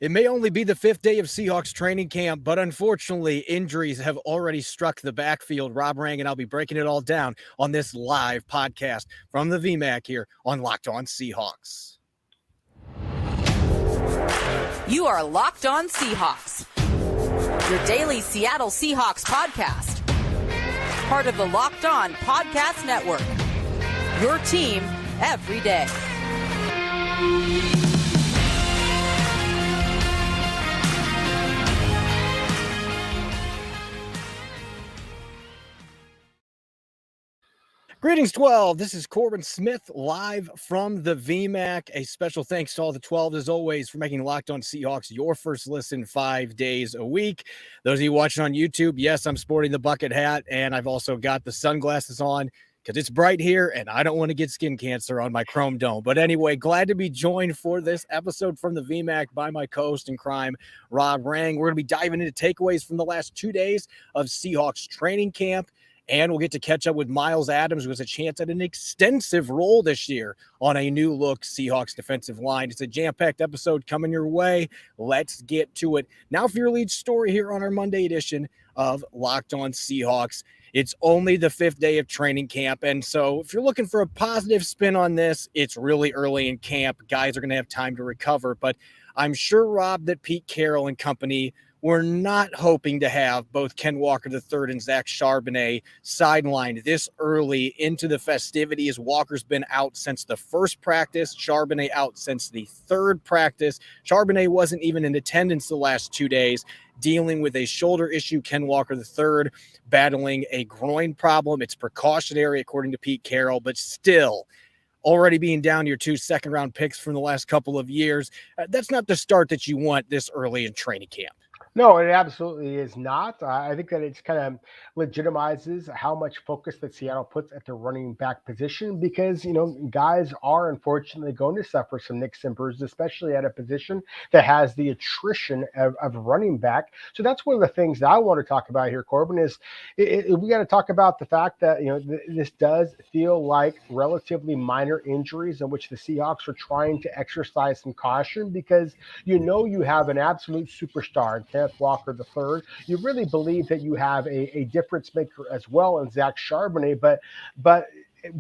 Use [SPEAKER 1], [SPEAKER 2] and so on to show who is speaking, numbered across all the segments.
[SPEAKER 1] It may only be the fifth day of Seahawks training camp, but unfortunately, injuries have already struck the backfield. Rob Rang and I'll be breaking it all down on this live podcast from the VMAC here on Locked On Seahawks.
[SPEAKER 2] You are Locked On Seahawks, your daily Seattle Seahawks podcast. Part of the Locked On Podcast Network, your team every day.
[SPEAKER 1] Greetings, 12. This is Corbin Smith live from the VMAC. A special thanks to all the 12, as always, for making Locked On Seahawks your first listen 5 days a week. Those of you watching on YouTube, yes, I'm sporting the bucket hat, and I've also got the sunglasses on because it's bright here, and I don't want to get skin cancer on my chrome dome. But anyway, glad to be joined for this episode from the VMAC by my co-host in crime, Rob Rang. We're going to be diving into takeaways from the last 2 days of Seahawks training camp. And we'll get to catch up with Myles Adams, who has a chance at an extensive role this year on a new look Seahawks defensive line. It's a jam-packed episode coming your way. Let's get to it. Now for your lead story here on our Monday edition of Locked On Seahawks. It's only the fifth day of training camp. And so if you're looking for a positive spin on this, it's really early in camp. Guys are going to have time to recover. But I'm sure, Rob, that Pete Carroll and company we're not hoping to have both Ken Walker III and Zach Charbonnet sidelined this early into the festivities. Walker's been out since the first practice, Charbonnet out since the third practice. Charbonnet wasn't even in attendance the last 2 days, dealing with a shoulder issue. Ken Walker III battling a groin problem. It's precautionary, according to Pete Carroll, but still, already being down to your 2 second-round picks from the last couple of years, that's not the start that you want this early in training camp.
[SPEAKER 3] No, it absolutely is not. I think that it's kind of legitimizes how much focus that Seattle puts at the running back position because, guys are unfortunately going to suffer some nicks and bruises, especially at a position that has the attrition of running back. So that's one of the things that I want to talk about here, Corbin, is we got to talk about the fact that, this does feel like relatively minor injuries in which the Seahawks are trying to exercise some caution because you have an absolute superstar, Walker III. You really believe that you have a difference maker as well in Zach Charbonnet, but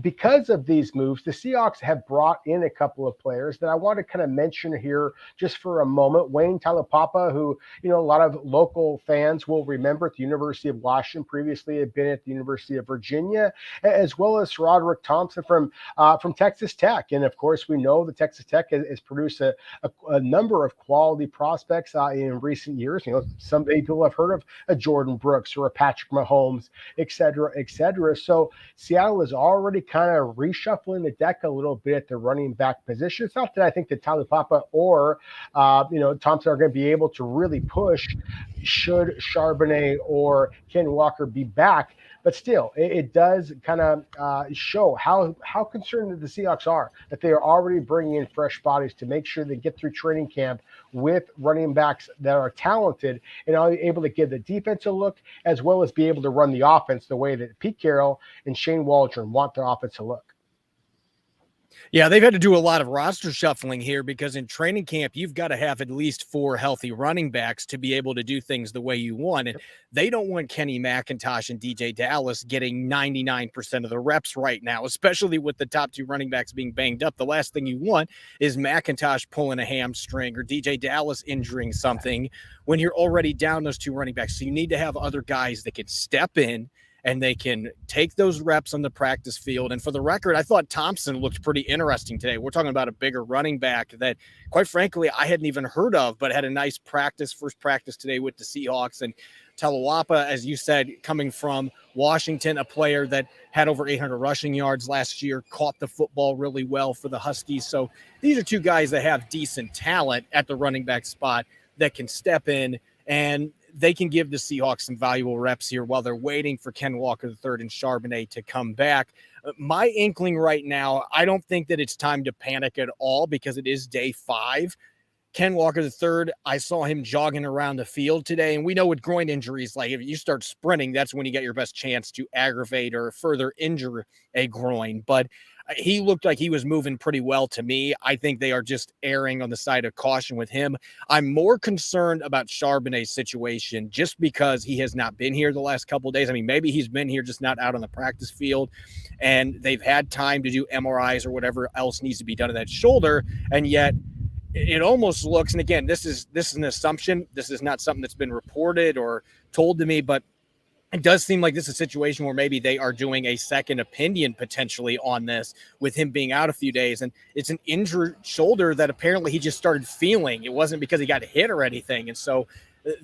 [SPEAKER 3] because of these moves, the Seahawks have brought in a couple of players that I want to kind of mention here just for a moment. Wayne Taulapapa, who, a lot of local fans will remember at the University of Washington, previously had been at the University of Virginia, as well as Roderick Thompson from Texas Tech. And of course, we know that Texas Tech has produced a number of quality prospects in recent years. Some people have heard of a Jordan Brooks or a Patrick Mahomes, et cetera, et cetera. So Seattle is already kind of reshuffling the deck a little bit at the running back position. It's not that I think that Taulapapa or Thompson are going to be able to really push should Charbonnet or Ken Walker be back. But still, it does kind of show how concerned the Seahawks are that they are already bringing in fresh bodies to make sure they get through training camp with running backs that are talented and are able to give the defense a look as well as be able to run the offense the way that Pete Carroll and Shane Waldron want their offense to look.
[SPEAKER 1] Yeah, they've had to do a lot of roster shuffling here because in training camp, you've got to have at least 4 healthy running backs to be able to do things the way you want. And they don't want Kenny McIntosh and DJ Dallas getting 99% of the reps right now, especially with the top 2 running backs being banged up. The last thing you want is McIntosh pulling a hamstring or DJ Dallas injuring something when you're already down those 2 running backs. So you need to have other guys that can step in and they can take those reps on the practice field. And for the record, I thought Thompson looked pretty interesting today. We're talking about a bigger running back that, quite frankly, I hadn't even heard of, but had a nice first practice today with the Seahawks. And Taulapapa, as you said, coming from Washington, a player that had over 800 rushing yards last year, caught the football really well for the Huskies. So these are 2 guys that have decent talent at the running back spot that can step in and they can give the Seahawks some valuable reps here while they're waiting for Ken Walker III and Charbonnet to come back. My inkling right now, I don't think that it's time to panic at all because it is day 5. Ken Walker III, I saw him jogging around the field today, and we know with groin injuries, like if you start sprinting, that's when you get your best chance to aggravate or further injure a groin. But he looked like he was moving pretty well to me. I think they are just erring on the side of caution with him. I'm more concerned about Charbonnet's situation just because he has not been here the last couple of days. I mean, maybe he's been here, just not out on the practice field, and they've had time to do MRIs or whatever else needs to be done to that shoulder, and yet it almost looks, and again, this is an assumption. This is not something that's been reported or told to me, but it does seem like this is a situation where maybe they are doing a second opinion potentially on this with him being out a few days. And it's an injured shoulder that apparently he just started feeling. It wasn't because he got hit or anything. And so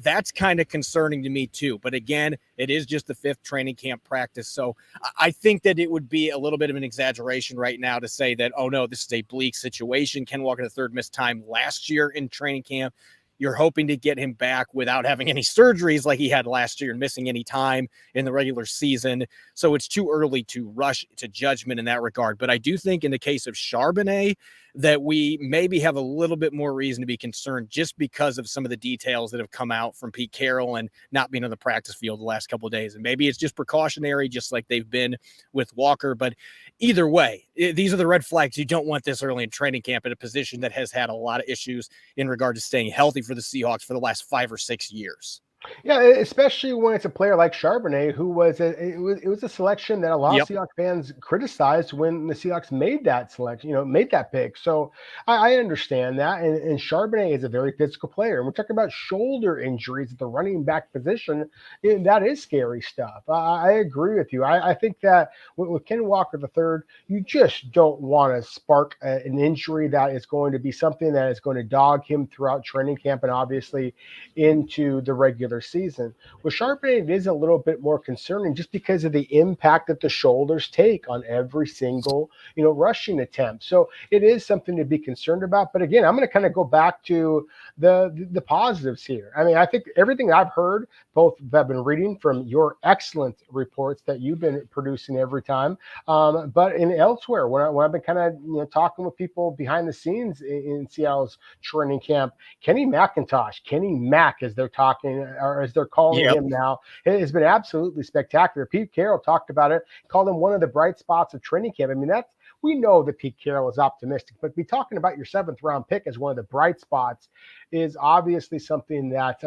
[SPEAKER 1] that's kind of concerning to me too. But again, it is just the 5th training camp practice. So I think that it would be a little bit of an exaggeration right now to say that, oh no, this is a bleak situation. Ken Walker III missed time last year in training camp. You're hoping to get him back without having any surgeries like he had last year and missing any time in the regular season. So it's too early to rush to judgment in that regard. But I do think in the case of Charbonnet that we maybe have a little bit more reason to be concerned just because of some of the details that have come out from Pete Carroll and not being on the practice field the last couple of days. And maybe it's just precautionary, just like they've been with Walker. But either way, these are the red flags. You don't want this early in training camp at a position that has had a lot of issues in regard to staying healthy for the Seahawks for the last 5 or 6 years.
[SPEAKER 3] Yeah, especially when it's a player like Charbonnet, who it was a selection that a lot of Seahawks fans criticized when the Seahawks made that selection, made that pick. So I understand that. And Charbonnet is a very physical player. And we're talking about shoulder injuries at the running back position. That is scary stuff. I agree with you. I think that with Ken Walker III, you just don't want to spark an injury that is going to be something that is going to dog him throughout training camp and obviously into the regular season. With Charbonnet, it is a little bit more concerning just because of the impact that the shoulders take on every single, rushing attempt. So it is something to be concerned about. But again, I'm going to kind of go back to the positives here. I mean, I think everything I've heard, both I've been reading from your excellent reports that you've been producing every time, but in elsewhere, when I've been kind of talking with people behind the scenes in Seattle's training camp, Kenny Mack, as they're talking, or as they're calling him now, it has been absolutely spectacular. Pete Carroll talked about it, called him one of the bright spots of training camp. I mean, we know that Pete Carroll is optimistic, but be talking about your 7th round pick as one of the bright spots is obviously something that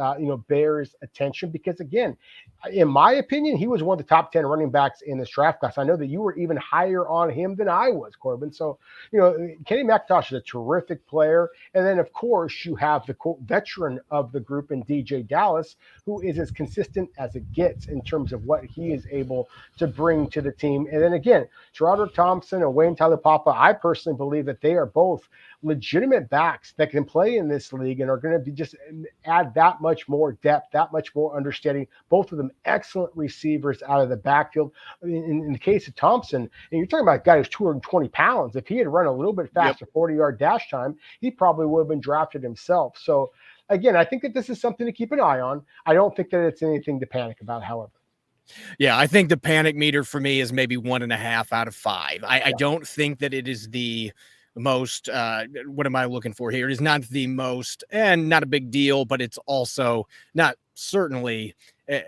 [SPEAKER 3] bears attention because, again, in my opinion, he was one of the top 10 running backs in this draft class. I know that you were even higher on him than I was, Corbin. So, Kenny McIntosh is a terrific player. And then, of course, you have the veteran of the group in DJ Dallas, who is as consistent as it gets in terms of what he is able to bring to the team. And then, again, Gerard Thompson and Wayne Taulapapa, I personally believe that they are both legitimate backs that can play in this league and are going to be just add that much more depth, that much more understanding. Both of them excellent receivers out of the backfield. In the case of Thompson, and you're talking about a guy who's 220 pounds. If he had run a little bit faster 40-yard dash time, he probably would have been drafted himself. So again, I think that this is something to keep an eye on. I don't think that it's anything to panic about, however.
[SPEAKER 1] Yeah, I think the panic meter for me is maybe 1.5 out of 5. I don't think that it is the most, what am I looking for here? It is not the most, and not a big deal, but it's also not certainly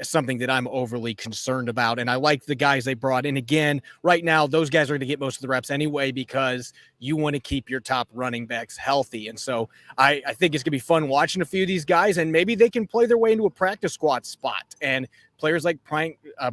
[SPEAKER 1] something that I'm overly concerned about. And I like the guys they brought in. Again, right now, those guys are going to get most of the reps anyway, because you want to keep your top running backs healthy. And so I think it's going to be fun watching a few of these guys, and maybe they can play their way into a practice squad spot. And players like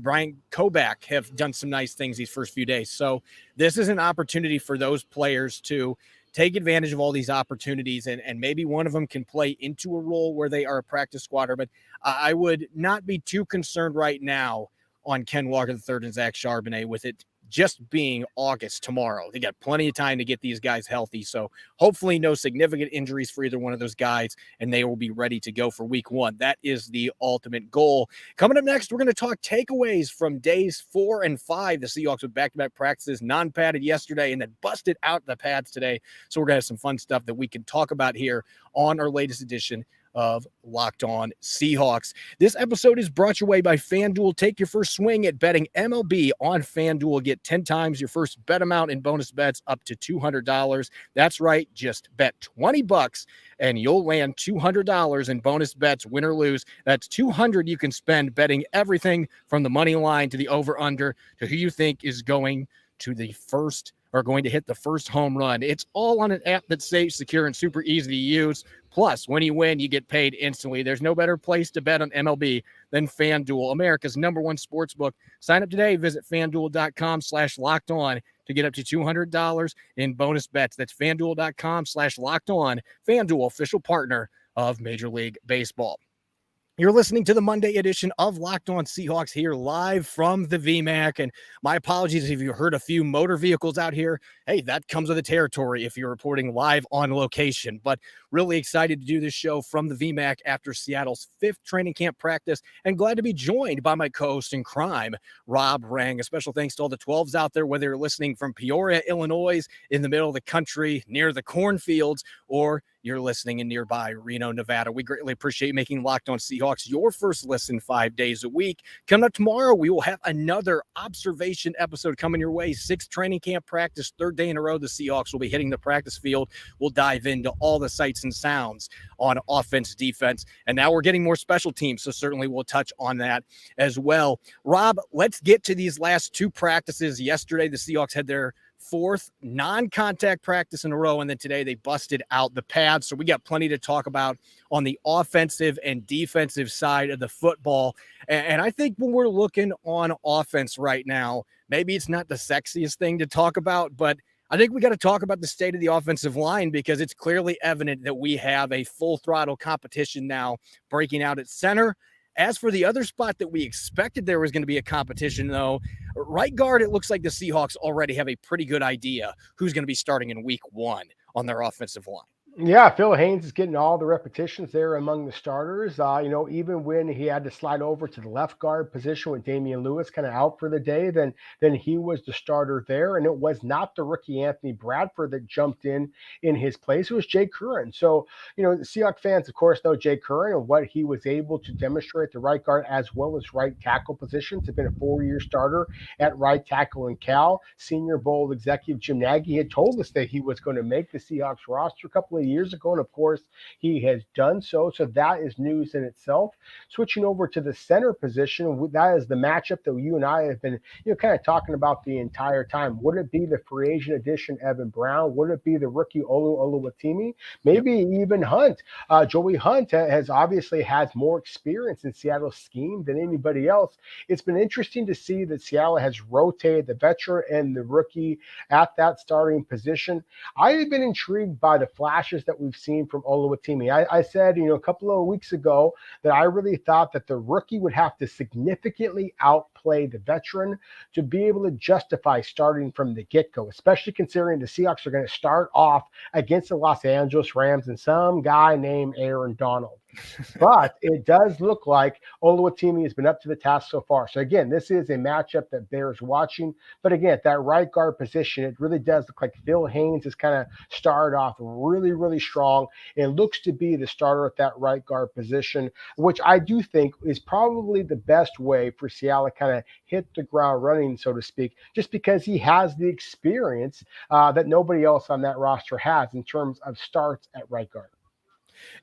[SPEAKER 1] Brian Kobach have done some nice things these first few days. So this is an opportunity for those players to take advantage of all these opportunities, and maybe one of them can play into a role where they are a practice squatter. But I would not be too concerned right now on Ken Walker III and Zach Charbonnet, with it just being August tomorrow. They got plenty of time to get these guys healthy. So hopefully no significant injuries for either one of those guys, and they will be ready to go for week 1. That is the ultimate goal. Coming up next, we're going to talk takeaways from days 4 and 5. The Seahawks with back-to-back practices, non-padded yesterday, and then busted out the pads today. So we're going to have some fun stuff that we can talk about here on our latest edition of Locked On Seahawks. This episode is brought your way by FanDuel. Take your first swing at betting MLB on FanDuel. Get 10 times your first bet amount in bonus bets up to $200. That's right, just bet $20 and you'll land $200 in bonus bets, win or lose. That's $200 you can spend betting everything from the money line to the over-under to who you think is going to the first or going to hit the first home run. It's all on an app that's safe, secure, and super easy to use. Plus, when you win, you get paid instantly. There's no better place to bet on MLB than FanDuel, America's #1 sportsbook. Sign up today. Visit FanDuel.com/lockedon to get up to $200 in bonus bets. That's FanDuel.com/lockedon. FanDuel, official partner of Major League Baseball. You're listening to the Monday edition of Locked On Seahawks here live from the VMAC. And my apologies if you heard a few motor vehicles out here. Hey, that comes with the territory if you're reporting live on location. But really excited to do this show from the VMAC after Seattle's 5th training camp practice, and glad to be joined by my co-host in crime, Rob Rang. A special thanks to all the 12s out there, whether you're listening from Peoria, Illinois, in the middle of the country, near the cornfields, or you're listening in nearby Reno, Nevada. We greatly appreciate making Locked On Seahawks your first listen 5 days a week. Coming up tomorrow, we will have another observation episode coming your way. 6th training camp practice, 3rd day in a row. The Seahawks will be hitting the practice field. We'll dive into all the sights and sounds on offense, defense, and now we're getting more special teams, so certainly we'll touch on that as well. Rob, let's get to these last 2 practices. Yesterday, the Seahawks had their 4th non-contact practice in a row, and then today they busted out the pads. So we got plenty to talk about on the offensive and defensive side of the football. And I think when we're looking on offense right now, maybe it's not the sexiest thing to talk about, but I think we got to talk about the state of the offensive line, because it's clearly evident that we have a full throttle competition now breaking out at center. As for the other spot that we expected there was going to be a competition, though, right guard, it looks like the Seahawks already have a pretty good idea who's going to be starting in week 1 on their offensive line.
[SPEAKER 3] Yeah, Phil Haynes is getting all the repetitions there among the starters. Even when he had to slide over to the left guard position with Damian Lewis kind of out for the day, then he was the starter there. And it was not the rookie Anthony Bradford that jumped in his place. It was Jay Curran. So, the Seahawks fans, of course, know Jay Curran and what he was able to demonstrate the right guard as well as right tackle positions. He's been a 4-year starter at right tackle in Cal. Senior Bowl executive Jim Nagy had told us that he was going to make the Seahawks roster a couple of years ago, and of course he has done so. So that is news in itself. Switching over to the center position, that is the matchup that you and I have been kind of talking about the entire time. Would it be the free agent addition Evan Brown? Would it be the rookie Olu Oluwatimi? Maybe even Hunt. Joey Hunt has obviously has more experience in Seattle's scheme than anybody else. It's been interesting to see that Seattle has rotated the veteran and the rookie at that starting position. I have been intrigued by the flashes that we've seen from Oluwatimi. I said, a couple of weeks ago that I really thought that the rookie would have to significantly outplay the veteran to be able to justify starting from the get-go, especially considering the Seahawks are going to start off against the Los Angeles Rams and some guy named Aaron Donald. But it does look like Oluwatimi has been up to the task so far. So again, this is a matchup that bears watching. But again, at that right guard position, it really does look like Phil Haynes has kind of started off really, really strong and looks to be the starter at that right guard position, which I do think is probably the best way for Seattle to kind of hit the ground running, so to speak, just because he has the experience that nobody else on that roster has in terms of starts at right guard.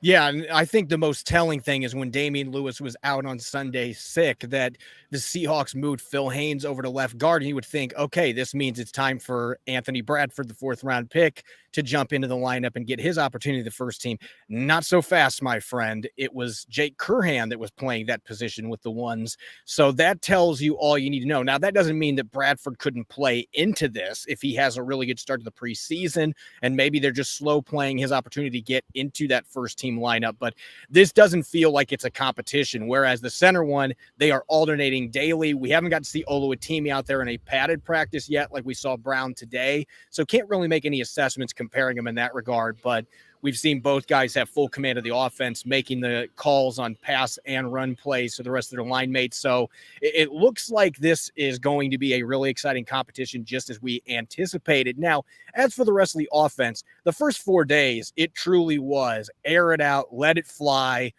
[SPEAKER 1] Yeah, and I think the most telling thing is when Damian Lewis was out on Sunday sick, that the Seahawks moved Phil Haynes over to left guard, and you would think, okay, this means it's time for Anthony Bradford, the 4th-round pick, to jump into the lineup and get his opportunity to the first team. Not so fast, my friend. It was Jake Curhan that was playing that position with the ones. So that tells you all you need to know. Now, that doesn't mean that Bradford couldn't play into this if he has a really good start to the preseason, and maybe they're just slow playing his opportunity to get into that first team lineup. But this doesn't feel like it's a competition, whereas the center one, they are alternating daily. We haven't got to see Oluwatimi out there in a padded practice yet like we saw Brown today, so can't really make any assessments comparing them in that regard. But we've seen both guys have full command of the offense, making the calls on pass and run plays to the rest of their line mates. So it looks like this is going to be a really exciting competition, just as we anticipated. Now, as for the rest of the offense, the first 4 days, it truly was air it out, let it fly.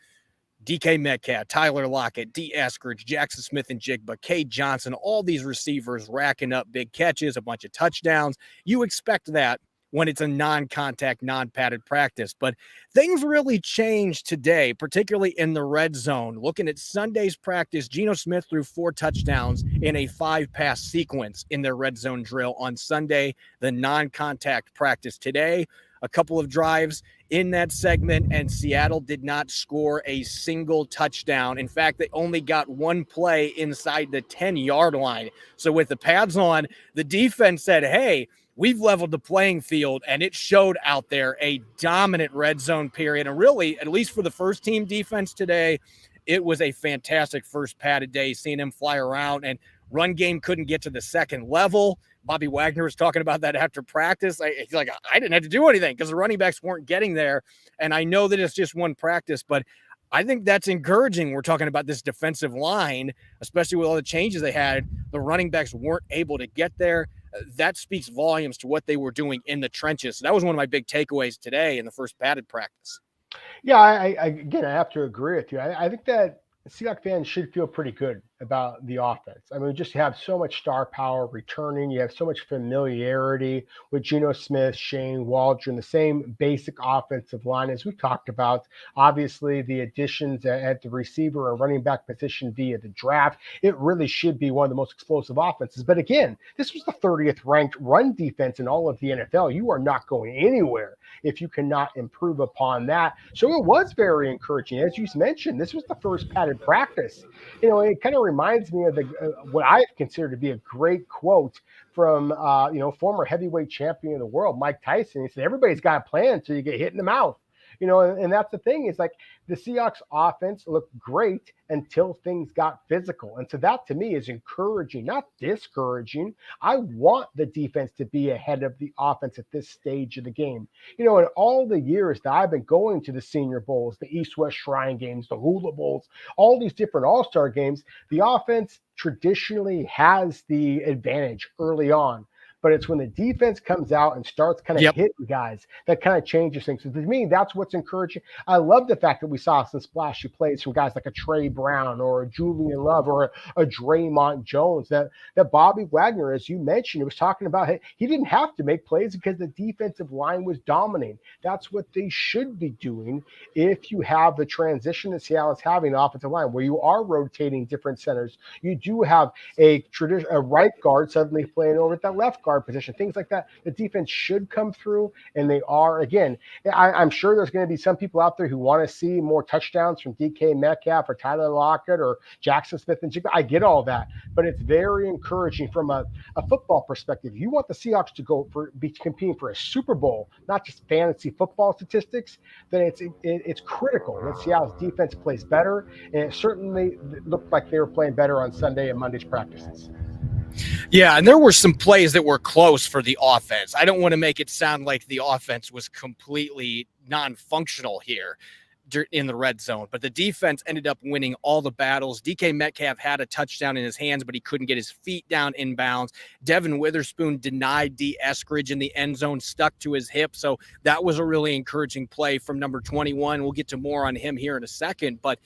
[SPEAKER 1] DK Metcalf, Tyler Lockett, D. Eskridge, Jackson Smith and Jigba, Cade Johnson, all these receivers racking up big catches, a bunch of touchdowns. You expect that when it's a non-contact, non-padded practice. But things really changed today, particularly in the red zone. Looking at Sunday's practice, Geno Smith threw 4 touchdowns in a 5-pass sequence in their red zone drill on Sunday, the non-contact practice today. A couple of drives in that segment, and Seattle did not score a single touchdown. In fact, they only got 1 play inside the 10-yard line. So with the pads on, the defense said, hey, we've leveled the playing field, and it showed out there a dominant red zone period. And really, at least for the first team defense today, it was a fantastic first padded day, seeing them fly around, and run game couldn't get to the second level. Bobby Wagner was talking about that after practice. He's like, I didn't have to do anything because the running backs weren't getting there. And I know that it's just one practice, but I think that's encouraging. We're talking about this defensive line, especially with all the changes they had. The running backs weren't able to get there. That speaks volumes to what they were doing in the trenches. So that was one of my big takeaways today in the first padded practice.
[SPEAKER 3] Yeah, again, I have to agree with you. I think that Seahawks fans should feel pretty good about the offense. I mean, just have so much star power returning. You have so much familiarity with Geno Smith, Shane Waldron, the same basic offensive line as we talked about. Obviously, the additions at the receiver or running back position via the draft, it really should be one of the most explosive offenses. But again, this was the 30th ranked run defense in all of the NFL. You are not going anywhere if you cannot improve upon that. So it was very encouraging. As you mentioned, this was the first padded practice. You know, it kind of reminds me of the what I consider to be a great quote from former heavyweight champion of the world, Mike Tyson. He said, "Everybody's got a plan until you get hit in the mouth." You know, and that's the thing. Is like the Seahawks offense looked great until things got physical. And so that to me is encouraging, not discouraging. I want the defense to be ahead of the offense at this stage of the game. You know, in all the years that I've been going to the Senior Bowls, the East-West Shrine Games, the Hula Bowls, all these different all-star games, the offense traditionally has the advantage early on. But it's when the defense comes out and starts kind of hitting guys that kind of changes things. So to me, that's what's encouraging. I love the fact that we saw some splashy plays from guys like a Trey Brown or a Julian Love or a Draymond Jones. That Bobby Wagner, as you mentioned, was talking about. He didn't have to make plays because the defensive line was dominating. That's what they should be doing if you have the transition that Seattle is having the offensive line, where you are rotating different centers. You do have a right guard suddenly playing over at that left guard position, things like that. The defense should come through, and they are. Again, I'm sure there's going to be some people out there who want to see more touchdowns from DK Metcalf or Tyler Lockett or Jackson Smith and Jigba. I get all that, but it's very encouraging from a football perspective. You want the Seahawks to be competing for a Super Bowl, not just fantasy football statistics. Then it's critical that Seattle's defense plays better, and it certainly looked like they were playing better on Sunday and Monday's practices.
[SPEAKER 1] Yeah, and there were some plays that were close for the offense. I don't want to make it sound like the offense was completely non-functional here in the red zone, but the defense ended up winning all the battles. DK Metcalf had a touchdown in his hands, but he couldn't get his feet down inbounds. Devin Witherspoon denied D. Eskridge in the end zone, stuck to his hip, so that was a really encouraging play from number 21. We'll get to more on him here in a second, but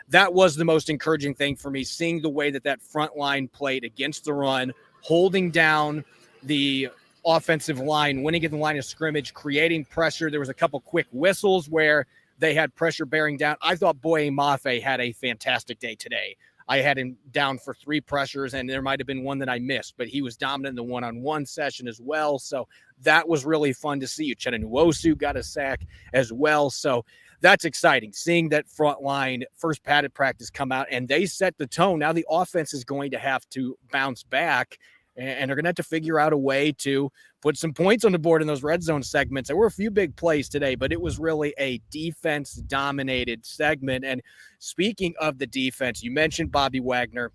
[SPEAKER 1] that was the most encouraging thing for me, seeing the way that front line played against the run, holding down the offensive line, winning at the line of scrimmage, creating pressure. There was a couple quick whistles where they had pressure bearing down. I thought Boye Mafe had a fantastic day today. I had him down for 3 pressures, and there might have been one that I missed, but he was dominant in the one-on-one session as well. So that was really fun to see. Uchenna Nwosu got a sack as well. So that's exciting, seeing that front line first padded practice come out, and they set the tone. Now the offense is going to have to bounce back, and they're going to have to figure out a way to put some points on the board in those red zone segments. There were a few big plays today, but it was really a defense-dominated segment. And speaking of the defense, you mentioned Bobby Wagner.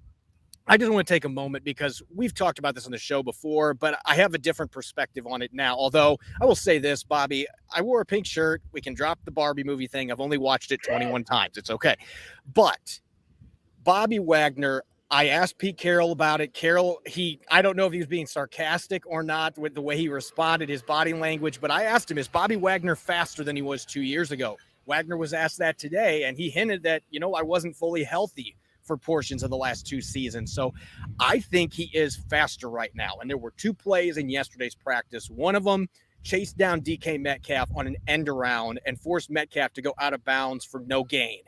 [SPEAKER 1] I just want to take a moment because we've talked about this on the show before, but I have a different perspective on it now. Although I will say this, Bobby, I wore a pink shirt. We can drop the Barbie movie thing. I've only watched it 21 times. It's okay. But Bobby Wagner, I asked Pete Carroll about it. Carroll, I don't know if he was being sarcastic or not with the way he responded, his body language, but I asked him, is Bobby Wagner faster than he was 2 years ago? Wagner was asked that today, and he hinted that, I wasn't fully healthy for portions of the last 2 seasons. So I think he is faster right now. And there were 2 plays in yesterday's practice. One of them chased down DK Metcalf on an end around and forced Metcalf to go out of bounds for no gain.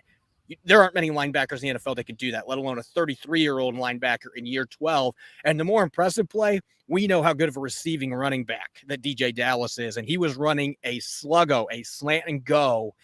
[SPEAKER 1] There aren't many linebackers in the NFL that could do that, let alone a 33-year-old linebacker in year 12. And the more impressive play, we know how good of a receiving running back that DJ Dallas is. And he was running a sluggo, a slant and go.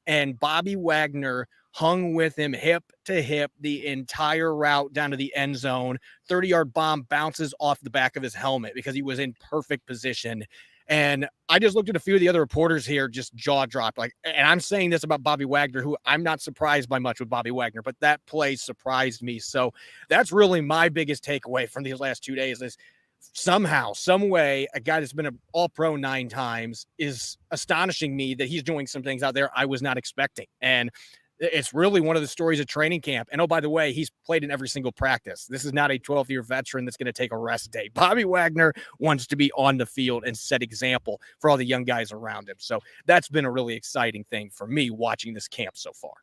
[SPEAKER 1] And Bobby Wagner hung with him hip to hip the entire route down to the end zone. 30-yard bomb bounces off the back of his helmet because he was in perfect position. And I just looked at a few of the other reporters here, just jaw dropped. And I'm saying this about Bobby Wagner, who I'm not surprised by much with Bobby Wagner, but that play surprised me. So that's really my biggest takeaway from these last 2 days is somehow, some way, a guy that's been an all-pro 9 times is astonishing me that he's doing some things out there I was not expecting. And it's really one of the stories of training camp. And oh, by the way, he's played in every single practice. This is not a 12-year veteran that's going to take a rest day. Bobby Wagner wants to be on the field and set example for all the young guys around him. So that's been a really exciting thing for me watching this camp so far.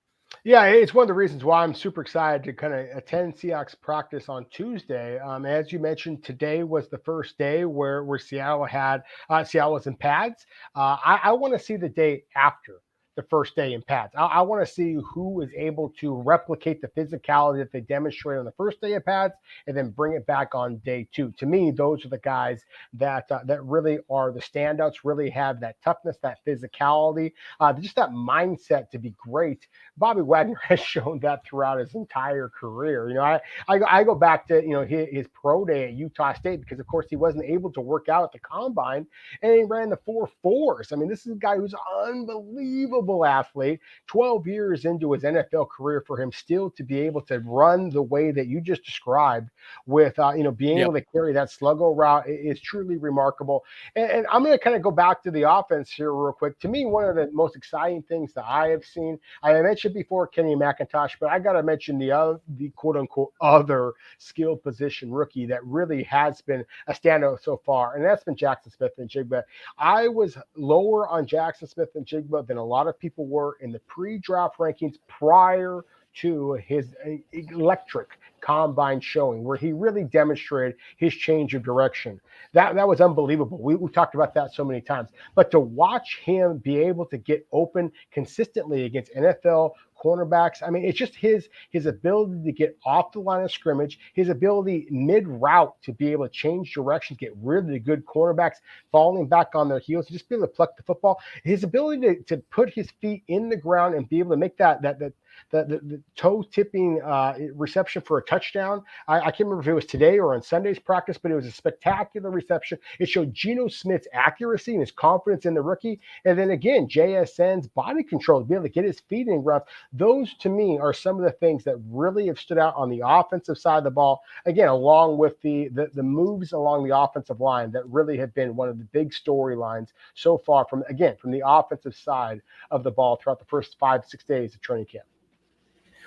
[SPEAKER 3] Yeah, it's one of the reasons why I'm super excited to kind of attend Seahawks practice on Tuesday. As you mentioned, today was the first day where Seattle was in pads. I want to see the day after the first day in pads. I want to see who is able to replicate the physicality that they demonstrated on the first day of pads and then bring it back on day 2. To me, those are the guys that really are the standouts, really have that toughness, that physicality, just that mindset to be great. Bobby Wagner has shown that throughout his entire career. I go back to, his pro day at Utah State because, of course, he wasn't able to work out at the combine and he ran the 4.4s. I mean, this is a guy who's unbelievable athlete, 12 years into his NFL career for him still to be able to run the way that you just described with, being able to carry that sluggo route is truly remarkable. And I'm going to kind of go back to the offense here real quick. To me, one of the most exciting things that I have seen, I mentioned before Kenny McIntosh, but I got to mention the quote unquote other skill position rookie that really has been a standout so far. And that's been Jackson Smith-Njigba. I was lower on Jackson Smith-Njigba than a lot of people were in the pre-draft rankings prior to his electric combine showing where he really demonstrated his change of direction. That was unbelievable. We talked about that so many times. But to watch him be able to get open consistently against NFL cornerbacks, I mean, it's just his ability to get off the line of scrimmage, his ability mid-route to be able to change directions, get really good cornerbacks falling back on their heels, just be able to pluck the football, his ability to put his feet in the ground and be able to make the toe-tipping reception for a touchdown. I can't remember if it was today or on Sunday's practice, but it was a spectacular reception. It showed Geno Smith's accuracy and his confidence in the rookie. And then again, JSN's body control to be able to get his feet in rough. Those, to me, are some of the things that really have stood out on the offensive side of the ball. Again, along with the moves along the offensive line that really have been one of the big storylines so far from the offensive side of the ball throughout the first 5-6 days of training camp.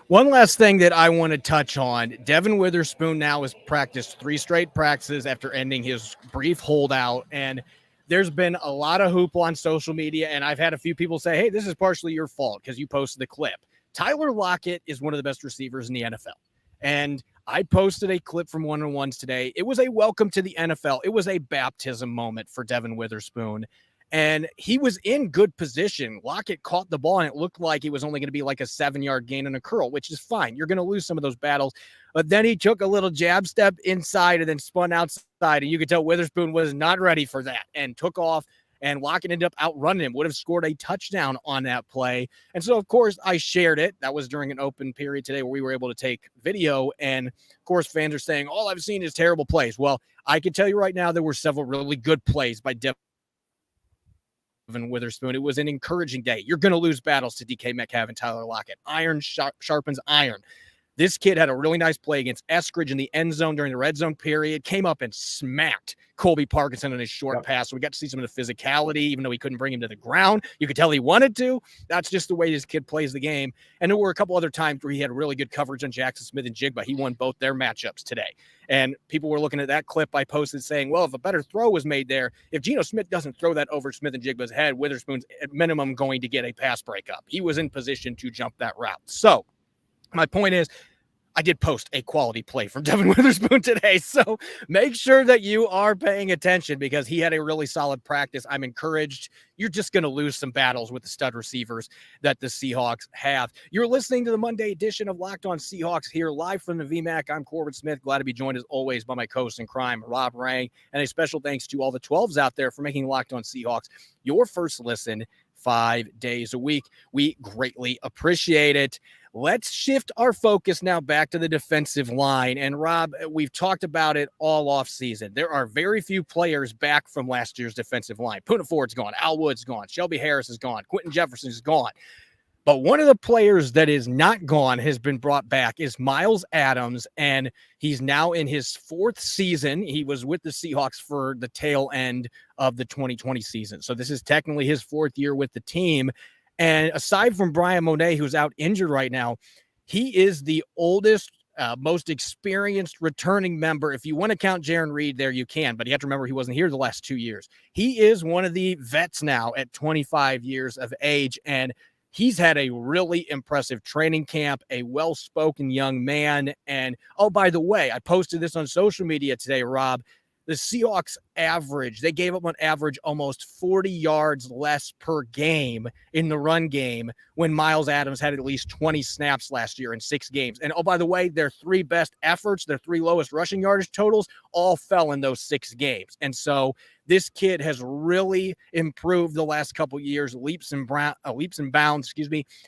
[SPEAKER 1] One last thing that I want to touch on, Devin Witherspoon now has practiced 3 straight practices after ending his brief holdout. And there's been a lot of hoopla on social media. And I've had a few people say, hey, this is partially your fault because you posted the clip. Tyler Lockett is one of the best receivers in the NFL. And I posted a clip from one-on-ones today. It was a welcome to the NFL. It was a baptism moment for Devin Witherspoon. And he was in good position. Lockett caught the ball, and it looked like it was only going to be like a 7-yard gain and a curl, which is fine. You're going to lose some of those battles. But then he took a little jab step inside and then spun outside, and you could tell Witherspoon was not ready for that and took off, and Lockett ended up outrunning him, would have scored a touchdown on that play. And so, of course, I shared it. That was during an open period today where we were able to take video. And, of course, fans are saying, all I've seen is terrible plays. Well, I can tell you right now there were several really good plays by Devin Witherspoon. It was an encouraging day. You're going to lose battles to DK Metcalf and Tyler Lockett. Iron sharpens iron. This kid had a really nice play against Eskridge in the end zone during the red zone period, came up and smacked Colby Parkinson on his short pass. So we got to see some of the physicality, even though he couldn't bring him to the ground. You could tell he wanted to. That's just the way this kid plays the game. And there were a couple other times where he had really good coverage on Jackson Smith and Jigba. He won both their matchups today. And people were looking at that clip I posted saying, well, if a better throw was made there, if Geno Smith doesn't throw that over Smith and Jigba's head, Witherspoon's at minimum going to get a pass breakup. He was in position to jump that route. So my point is, I did post a quality play from Devin Witherspoon today, so make sure that you are paying attention because he had a really solid practice. I'm encouraged. You're just going to lose some battles with the stud receivers that the Seahawks have. You're listening to the Monday edition of Locked On Seahawks here live from the VMAC. I'm Corbin Smith. Glad to be joined as always by my co-host in crime, Rob Rang. And a special thanks to all the 12s out there for making Locked On Seahawks your first listen 5 days a week. We greatly appreciate it. Let's shift our focus now back to the defensive line. And Rob, we've talked about it all off season. There are very few players back from last year's defensive line. Poona Ford's gone. Al Wood's gone. Shelby Harris is gone. Quentin Jefferson is gone. But one of the players that is not gone has been brought back is Myles Adams, and he's now in his 4th season. He was with the Seahawks for the tail end of the 2020 season. So this is technically his 4th year with the team. And aside from Brian Monet, who's out injured right now, he is the oldest, most experienced returning member. If you want to count Jaron Reed there, you can, but you have to remember he wasn't here the last 2 years. He is one of the vets now at 25 years of age, and he's had a really impressive training camp, a well-spoken young man. And, oh, by the way, I posted this on social media today, Rob. The Seahawks they gave up on average almost 40 yards less per game in the run game when Myles Adams had at least 20 snaps last year in 6 games. And, oh, by the way, their 3 best efforts, their 3 lowest rushing yardage totals all fell in those 6 games. And so this kid has really improved the last couple of years, leaps and bounds,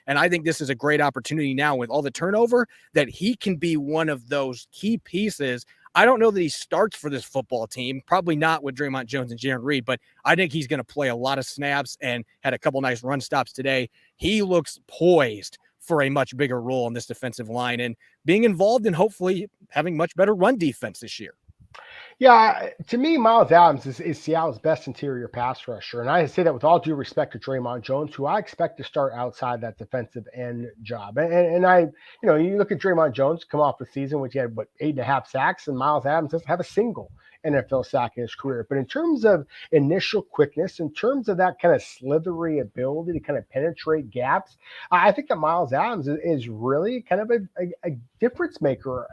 [SPEAKER 1] And I think this is a great opportunity now with all the turnover that he can be one of those key pieces. I don't know that he starts for this football team, probably not with Draymond Jones and Jaron Reed, but I think he's going to play a lot of snaps and had a couple nice run stops today. He looks poised for a much bigger role in this defensive line and being involved in hopefully having much better run defense this year.
[SPEAKER 3] Yeah, to me, Myles Adams is Seattle's best interior pass rusher. And I say that with all due respect to Draymond Jones, who I expect to start outside that defensive end job. And I, you look at Draymond Jones come off the season, which he had, 8.5 sacks, and Myles Adams doesn't have a single NFL sack in his career. But in terms of initial quickness, in terms of that kind of slithery ability to kind of penetrate gaps, I think that Myles Adams is really kind of a difference maker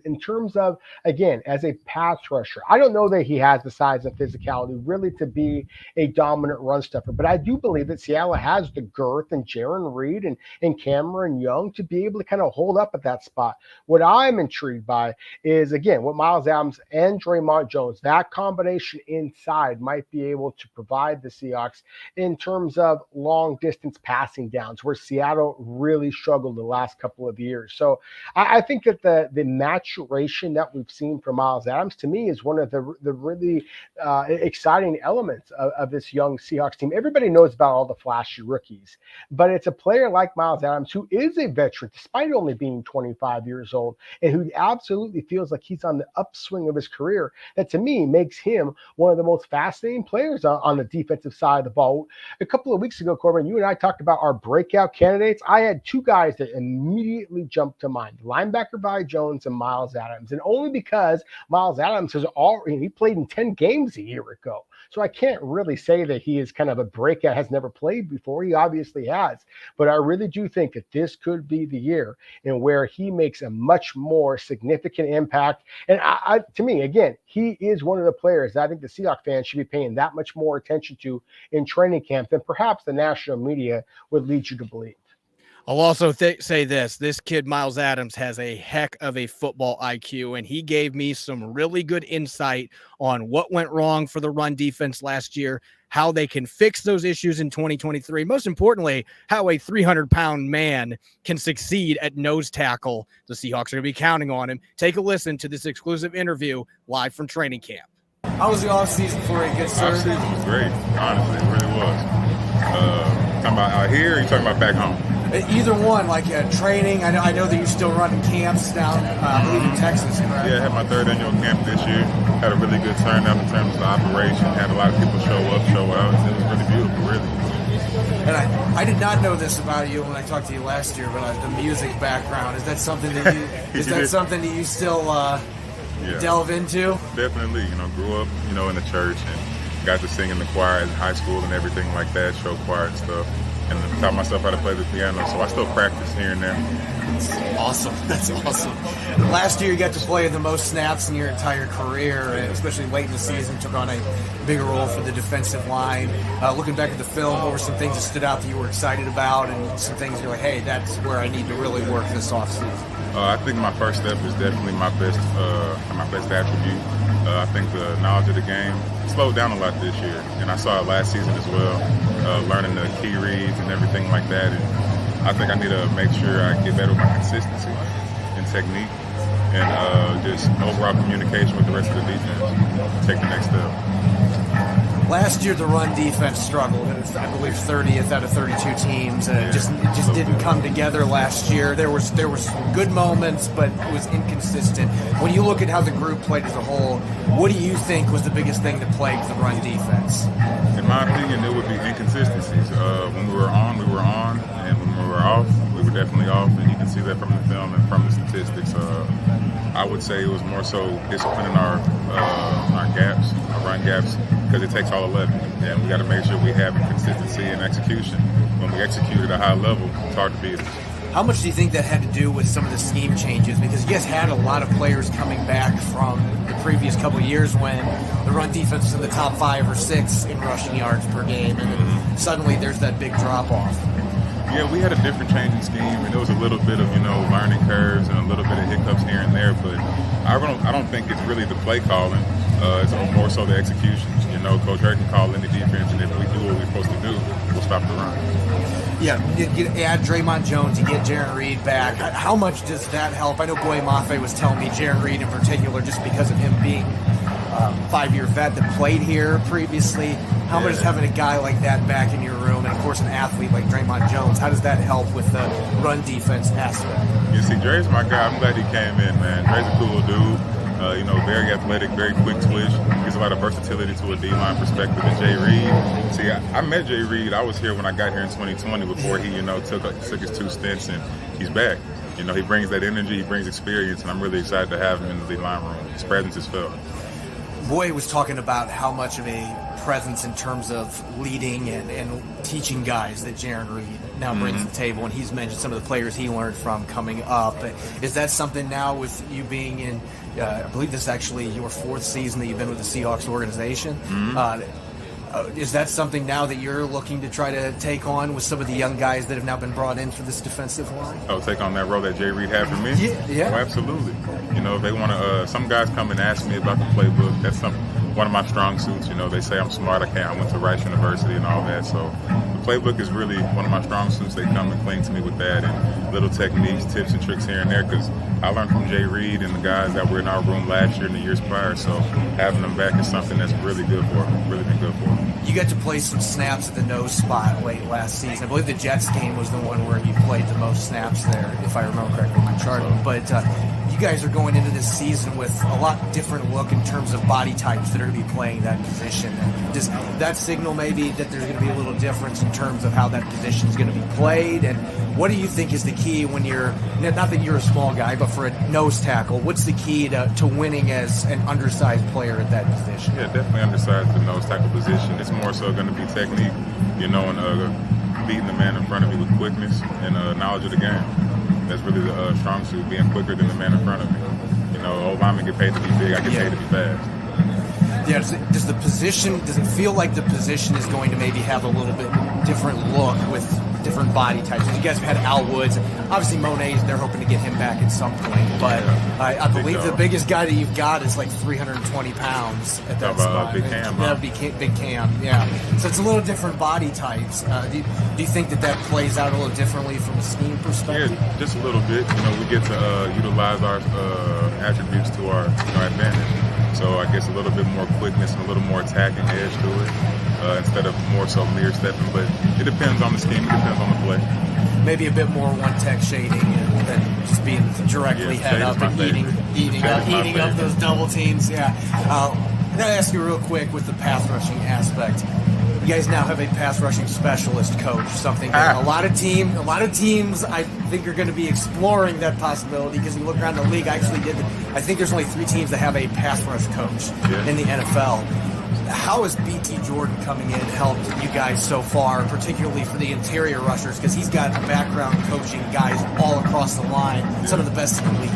[SPEAKER 3] in terms of, again, as a pass rusher. I don't know that he has the size and physicality really to be a dominant run stuffer, but I do believe that Seattle has the girth and Jaron Reed and Cameron Young to be able to kind of hold up at that spot. What I'm intrigued by is, again, what Myles Adams and Draymond Jones, that combination inside might be able to provide the Seahawks in terms of long distance passing downs, where Seattle really struggled the last couple of years. So I think that the maturation that we've seen from Myles Adams, to me, is one of the really exciting elements of this young Seahawks team. Everybody knows about all the flashy rookies, but it's a player like Myles Adams who is a veteran, despite only being 25 years old, and who absolutely feels like he's on the upswing of his career. That, to me, makes him one of the most fascinating players on the defensive side of the ball. A couple of weeks ago, Corbin, you and I talked about our breakout candidates. I had 2 guys that immediately jumped to mind: linebacker Vi Jones and Myles Adams. And only because Myles Adams he played in 10 games a year ago. So I can't really say that he is kind of a breakout, has never played before. He obviously has. But I really do think that this could be the year in where he makes a much more significant impact. And to me, again, he is one of the players that I think the Seahawks fans should be paying that much more attention to in training camp than perhaps the national media would lead you to believe.
[SPEAKER 1] I'll also say this kid, Myles Adams, has a heck of a football IQ, and he gave me some really good insight on what went wrong for the run defense last year, how they can fix those issues in 2023. Most importantly, how a 300-pound man can succeed at nose tackle. The Seahawks are going to be counting on him. Take a listen to this exclusive interview live from training camp.
[SPEAKER 4] How was your offseason before it gets started?
[SPEAKER 5] Offseason was great, honestly. It really was. Talking about out here, or you talking about back home?
[SPEAKER 4] Either one, like training. I know that you're still running camps down, I believe in Texas, correct?
[SPEAKER 5] Yeah, I had my third annual camp this year. Had a really good turnout in terms of the operation. Had a lot of people show up, show out. It was really beautiful, really.
[SPEAKER 4] And I did not know this about you when I talked to you last year, but the music background, is that something that you still delve into?
[SPEAKER 5] Definitely. Grew up, in the church and got to sing in the choir in high school and everything like that, show choir and stuff. And taught myself how to play the piano, so I still practice here and there.
[SPEAKER 4] That's awesome. That's awesome. Last year you got to play the most snaps in your entire career, and especially late in the season, took on a bigger role for the defensive line. Looking back at the film, what were some things that stood out that you were excited about, and some things you're like, hey, that's where I need to really work this offseason?
[SPEAKER 5] I think my first step is definitely my best attribute. I think the knowledge of the game slowed down a lot this year, and I saw it last season as well, learning the key reads and everything like that. And I think I need to make sure I get better with my consistency and technique and just overall communication with the rest of the defense. Take the next step.
[SPEAKER 4] Last year, the run defense struggled. I believe 30th out of 32 teams. It just didn't come together last year. There were some good moments, but it was inconsistent. When you look at how the group played as a whole, what do you think was the biggest thing that plagued the run defense?
[SPEAKER 5] In my opinion, it would be inconsistencies. When we were on, and when we were off, we were definitely off, and you can see that from the film and from the statistics. I would say it was more so disciplining our gaps, our run gaps, because it takes all 11, and we got to make sure we have consistency and execution. When we execute at a high level, it's hard to beat us.
[SPEAKER 4] How much do you think that had to do with some of the scheme changes? Because you guys had a lot of players coming back from the previous couple of years when the run defense was in the top 5 or 6 in rushing yards per game, and then suddenly there's that big drop-off.
[SPEAKER 5] Yeah, we had a different changing scheme, and there was a little bit of learning curves and a little bit of hiccups here and there. But I don't think it's really the play calling. It's more so the execution. Coach Hurd can call in the defense, and if we do what we're supposed to do, we'll stop the run.
[SPEAKER 4] Yeah, you add Draymond Jones, you get Jaron Reed back. How much does that help? I know Boye Mafe was telling me Jaron Reed in particular, just because of him being a 5-year vet that played here previously. How much is having a guy like that back in your room, and of course an athlete like Draymond Jones, how does that help with the run defense aspect?
[SPEAKER 5] You see, Dre's my guy. I'm glad he came in, man. Dre's a cool dude. Very athletic, very quick twitch. Gives a lot of versatility to a D-line perspective. And Jay Reed, see, I met Jay Reed. I was here when I got here in 2020 before he, took his 2 stints, and he's back. He brings that energy, he brings experience, and I'm really excited to have him in the D-line room. His presence is felt.
[SPEAKER 4] Boye was talking about how much of a presence in terms of leading and teaching guys that Jaron Reed now brings to the table, and he's mentioned some of the players he learned from coming up. Is that something now with you being in, I believe this is actually your 4th season that you've been with the Seahawks organization, is that something now that you're looking to try to take on with some of the young guys that have now been brought in for this defensive line?
[SPEAKER 5] Oh, take on that role that Jay Reed had for me?
[SPEAKER 4] Yeah.
[SPEAKER 5] Oh, absolutely. If they want to, some guys come and ask me about the playbook. That's one of my strong suits. They say I'm smart. I went to Rice University and all that. So the playbook is really one of my strong suits. They come and cling to me with that and little techniques, tips, and tricks here and there, because I learned from Jay Reed and the guys that were in our room last year and the years prior. So having them back is something that's really good for them, really been good for them.
[SPEAKER 4] You got to play some snaps at the nose spot late last season. I believe the Jets game was the one where you played the most snaps there, if I remember correctly, on Charbonnet. But you guys are going into this season with a lot different look in terms of body types that are going to be playing that position. Does that signal maybe that there's going to be a little difference in terms of how that position is going to be played? And what do you think is the key when you're, not that you're a small guy, but for a nose tackle, what's the key to winning as an undersized player at that position?
[SPEAKER 5] Yeah, definitely undersized the nose tackle position. It's more so going to be technique, and beating the man in front of me with quickness and knowledge of the game. That's really the strong suit, being quicker than the man in front of me. Old linemen get paid to be big, I get paid to be fast.
[SPEAKER 4] Yeah, does it feel like the position is going to maybe have a little bit different look with different body types? You guys have had Al Woods, obviously Monet's, they're hoping to get him back at some point, but I believe the biggest guy that you've got is like 320 pounds at that spot.
[SPEAKER 5] Big Cam.
[SPEAKER 4] That would be Big Cam, yeah. So it's a little different body types. Do you think that plays out a little differently from a scheme perspective?
[SPEAKER 5] Yeah, just a little bit. We get to utilize our attributes to our advantage. So I guess a little bit more quickness and a little more attacking edge to it. instead of more so mirror stepping. But it depends on the scheme. It depends on the play.
[SPEAKER 4] Maybe a bit more one-tech shading than just being directly head up and eating up those double teams. Yeah. I'm going to ask you real quick with the pass rushing aspect. You guys now have a pass rushing specialist coach, something that a lot of teams I think are going to be exploring that possibility, because you look around the league. I think there's only 3 teams that have a pass rush coach in the NFL. How has BT Jordan coming in helped you guys so far, particularly for the interior rushers, because he's got background coaching guys all across the line, some of the best in the league?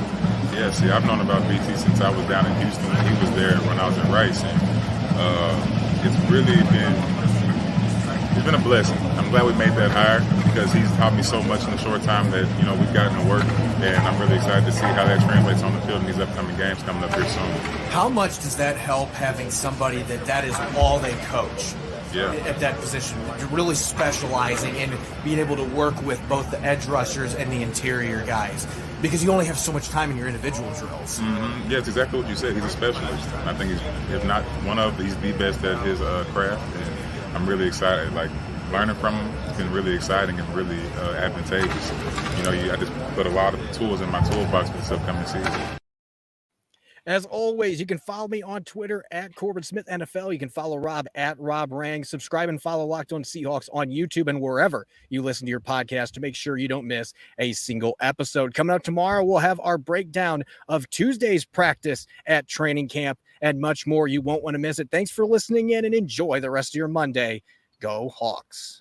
[SPEAKER 5] Yeah, see, I've known about BT since I was down in Houston when he was there when I was in Rice. And it's really been a blessing. I'm glad we made that hire, because he's taught me so much in the short time that, we've gotten to work. And I'm really excited to see how that translates on the field in these upcoming games coming up here soon.
[SPEAKER 4] How much does that help, having somebody that is all they coach at that position? Really specializing and being able to work with both the edge rushers and the interior guys, because you only have so much time in your individual drills.
[SPEAKER 5] Mm-hmm. Yeah, it's exactly what you said. He's a specialist. I think he's, if not he's the best at his craft. And I'm really excited. Like, learning from him has been really exciting and really advantageous. I just put a lot of tools in my toolbox for this upcoming season.
[SPEAKER 1] As always, you can follow me on Twitter at Corbin Smith NFL. You can follow Rob at Rob Rang. Subscribe and follow Locked On Seahawks on YouTube and wherever you listen to your podcast to make sure you don't miss a single episode. Coming up tomorrow, we'll have our breakdown of Tuesday's practice at training camp and much more. You won't want to miss it. Thanks for listening in, and enjoy the rest of your Monday. Go Hawks.